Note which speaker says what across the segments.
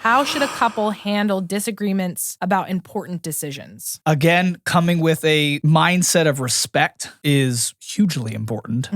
Speaker 1: How should a couple handle disagreements about important decisions?
Speaker 2: Again, coming with a mindset of respect is hugely important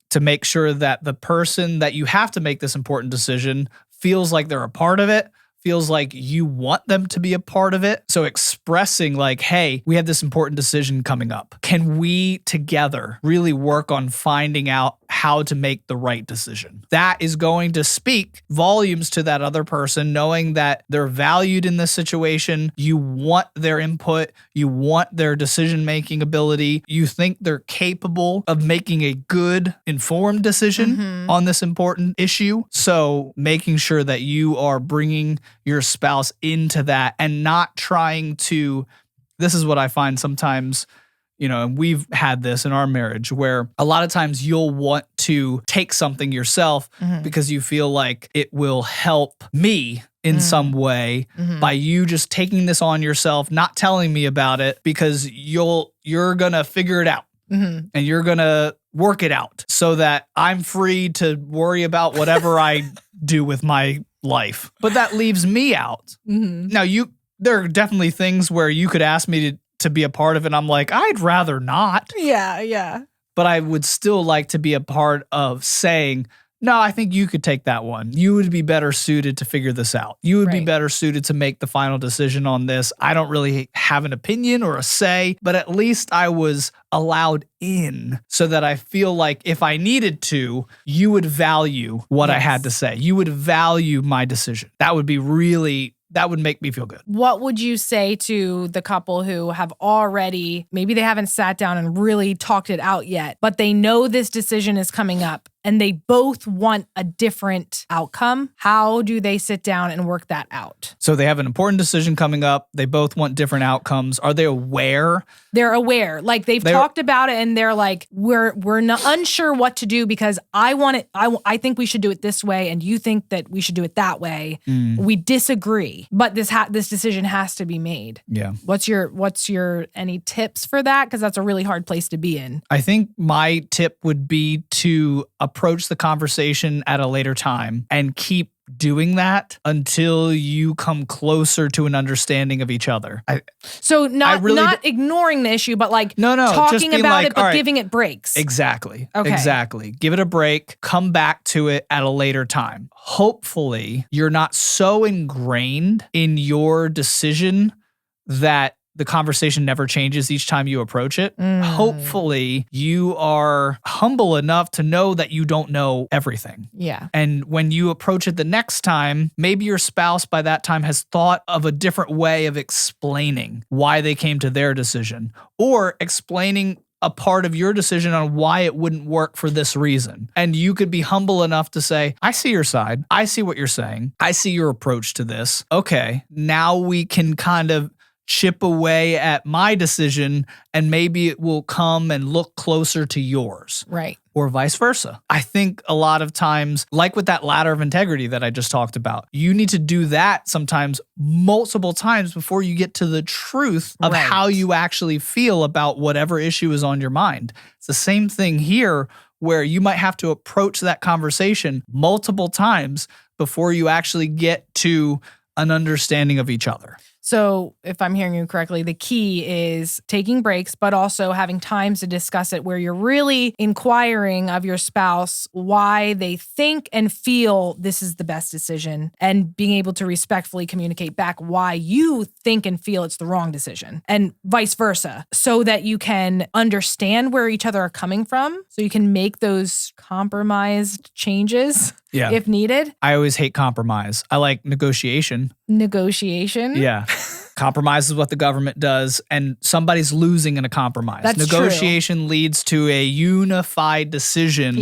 Speaker 2: to make sure that the person that you have to make this important decision feels like they're a part of it, feels like you want them to be a part of it. So expressing like, hey, we have this important decision coming up. Can we together really work on finding out how to make the right decision? That is going to speak volumes to that other person, knowing that they're valued in this situation. You want their input. You want their decision-making ability. You think they're capable of making a good, informed decision on this important issue. So making sure that you are bringing your spouse into that and not trying to, this is what I find sometimes, and we've had this in our marriage where a lot of times you'll want to take something yourself because you feel like it will help me in some way by you just taking this on yourself, not telling me about it because you're going to figure it out and you're going to work it out so that I'm free to worry about whatever I do with my life. But that leaves me out. Now, there are definitely things where you could ask me to be a part of it. And I'm like, I'd rather not.
Speaker 1: Yeah.
Speaker 2: But I would still like to be a part of saying, no, I think you could take that one. You would be better suited to figure this out. You would be better suited to make the final decision on this. I don't really have an opinion or a say, but at least I was allowed in so that I feel like if I needed to, you would value what I had to say. You would value my decision. That would make me feel good.
Speaker 1: What would you say to the couple who have already, maybe they haven't sat down and really talked it out yet, but they know this decision is coming up and they both want a different outcome? How do they sit down and work that out?
Speaker 2: So they have an important decision coming up. They both want different outcomes. Are they aware?
Speaker 1: They're aware. Like they've talked about it and they're like, we're unsure what to do because I want it. I think we should do it this way and you think that we should do it that way. We disagree, but this decision has to be made.
Speaker 2: Yeah.
Speaker 1: What's your any tips for that? Because that's a really hard place to be in.
Speaker 2: I think my tip would be to approach the conversation at a later time and keep doing that until you come closer to an understanding of each other. Not ignoring the issue, but like talking about it, but giving it breaks. Exactly.
Speaker 1: Okay.
Speaker 2: Exactly. Give it a break. Come back to it at a later time. Hopefully, you're not so ingrained in your decision that the conversation never changes each time you approach it. Hopefully, you are humble enough to know that you don't know everything.
Speaker 1: Yeah.
Speaker 2: And when you approach it the next time, maybe your spouse by that time has thought of a different way of explaining why they came to their decision or explaining a part of your decision on why it wouldn't work for this reason. And you could be humble enough to say, I see your side. I see what you're saying. I see your approach to this. Okay, now we can kind of chip away at my decision and maybe it will come and look closer to yours.
Speaker 1: Right.
Speaker 2: Or vice versa. I think a lot of times, like with that ladder of integrity that I just talked about, you need to do that sometimes multiple times before you get to the truth of how you actually feel about whatever issue is on your mind. It's the same thing here where you might have to approach that conversation multiple times before you actually get to an understanding of each other.
Speaker 1: So if I'm hearing you correctly, the key is taking breaks, but also having times to discuss it where you're really inquiring of your spouse why they think and feel this is the best decision and being able to respectfully communicate back why you think and feel it's the wrong decision and vice versa so that you can understand where each other are coming from so you can make those compromised changes if needed.
Speaker 2: I always hate compromise. I like negotiation.
Speaker 1: Negotiation?
Speaker 2: Yeah. Compromise is what the government does, and somebody's losing in a compromise.
Speaker 1: That's
Speaker 2: Negotiation
Speaker 1: true.
Speaker 2: leads to a unified decision,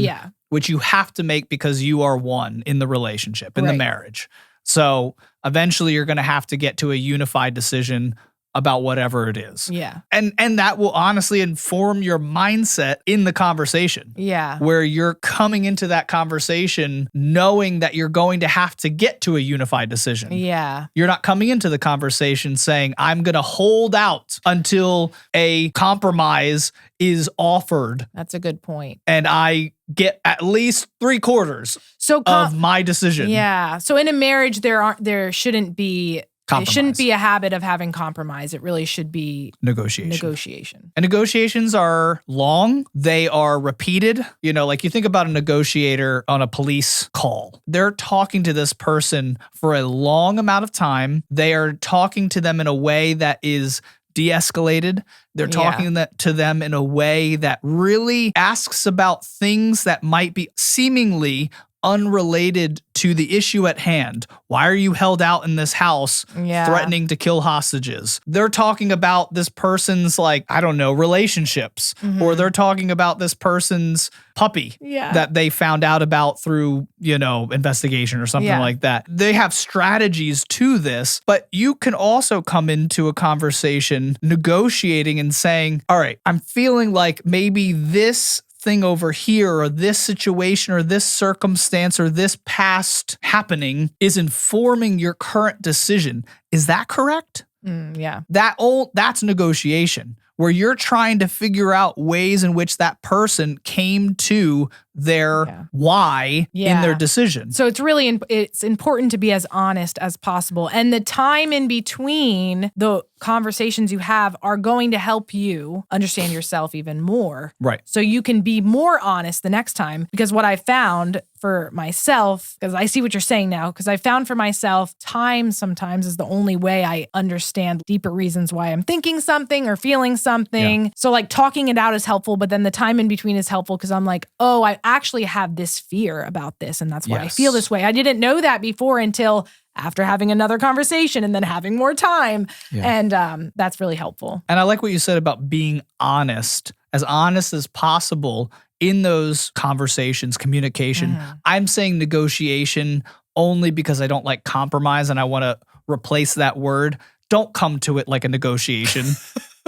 Speaker 2: which you have to make because you are one in the relationship, in the marriage. So eventually you're going to have to get to a unified decision about whatever it is.
Speaker 1: Yeah.
Speaker 2: And that will honestly inform your mindset in the conversation.
Speaker 1: Yeah.
Speaker 2: Where you're coming into that conversation knowing that you're going to have to get to a unified decision.
Speaker 1: Yeah.
Speaker 2: You're not coming into the conversation saying, I'm going to hold out until a compromise is offered.
Speaker 1: That's a good point.
Speaker 2: And I get at least 3/4 of my decision.
Speaker 1: Yeah. So in a marriage, there shouldn't be
Speaker 2: Compromise.
Speaker 1: It shouldn't be a habit of having compromise. It really should be negotiation.
Speaker 2: And negotiations are long. They are repeated. You know, like you think about a negotiator on a police call. They're talking to this person for a long amount of time. They are talking to them in a way that is de-escalated. They're talking to them in a way that really asks about things that might be seemingly unrelated to the issue at hand. Why are you held out in this house threatening to kill hostages? They're talking about this person's, like, I don't know, relationships, or they're talking about this person's puppy that they found out about through, you know, investigation or something like that. They have strategies to this, but you can also come into a conversation negotiating and saying, all right, I'm feeling like maybe this thing over here or this situation or this circumstance or this past happening is informing your current decision. Is that correct? That's negotiation, where you're trying to figure out ways in which that person came to their why in their decision.
Speaker 1: So it's really it's important to be as honest as possible. And the time in between the conversations you have are going to help you understand yourself even more.
Speaker 2: Right.
Speaker 1: So you can be more honest the next time. Because what I found for myself, because I see what you're saying now, because I found for myself, time sometimes is the only way I understand deeper reasons why I'm thinking something or feeling something. So like talking it out is helpful, but then the time in between is helpful because I'm like, oh, I actually have this fear about this, and that's why I feel this way. I didn't know that before until after having another conversation and then having more time. And that's really helpful.
Speaker 2: And I like what you said about being honest as possible in those conversations, communication. I'm saying negotiation only because I don't like compromise and I want to replace that word. Don't come to it like a negotiation.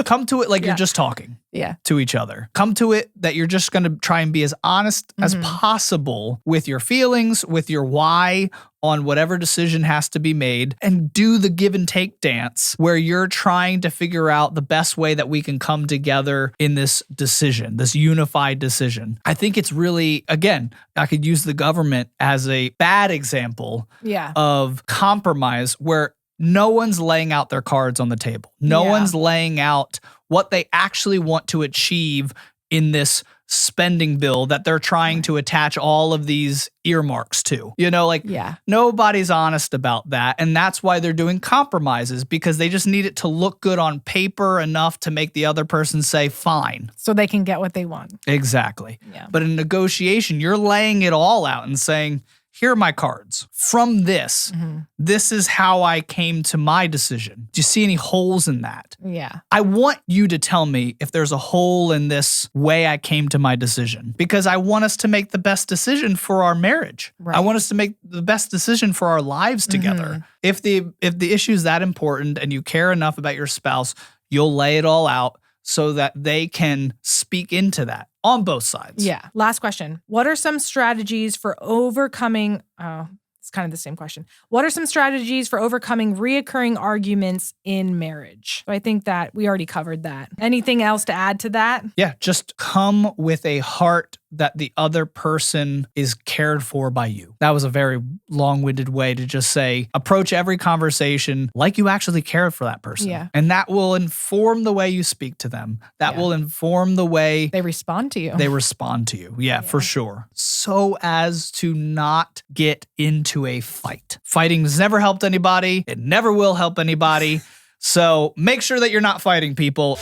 Speaker 2: Come to it like you're just talking to each other. Come to it that you're just going to try and be as honest as possible with your feelings, with your why on whatever decision has to be made, and do the give and take dance where you're trying to figure out the best way that we can come together in this decision, this unified decision. I think it's really, again, I could use the government as a bad example of compromise where no one's laying out their cards on the table. No one's laying out what they actually want to achieve in this spending bill that they're trying to attach all of these earmarks to. You know, like nobody's honest about that. And that's why they're doing compromises, because they just need it to look good on paper enough to make the other person say, fine.
Speaker 1: So they can get what they want.
Speaker 2: Exactly. But in negotiation, you're laying it all out and saying, here are my cards. From this, this is how I came to my decision. Do you see any holes in that? I want you to tell me if there's a hole in this way I came to my decision, because I want us to make the best decision for our marriage. I want us to make the best decision for our lives together. If the issue is that important and you care enough about your spouse, you'll lay it all out so that they can speak into that on both sides.
Speaker 1: Last question. What are some strategies for overcoming, it's kind of the same question. What are some strategies for overcoming reoccurring arguments in marriage? So I think that we already covered that. Anything else to add to that?
Speaker 2: Just come with a heart that the other person is cared for by you. That was a very long-winded way to just say, approach every conversation like you actually cared for that person. And that will inform the way you speak to them. That will inform the way
Speaker 1: they respond to you.
Speaker 2: For sure. So as to not get into a fight. Fighting has never helped anybody. It never will help anybody. So make sure that you're not fighting, people.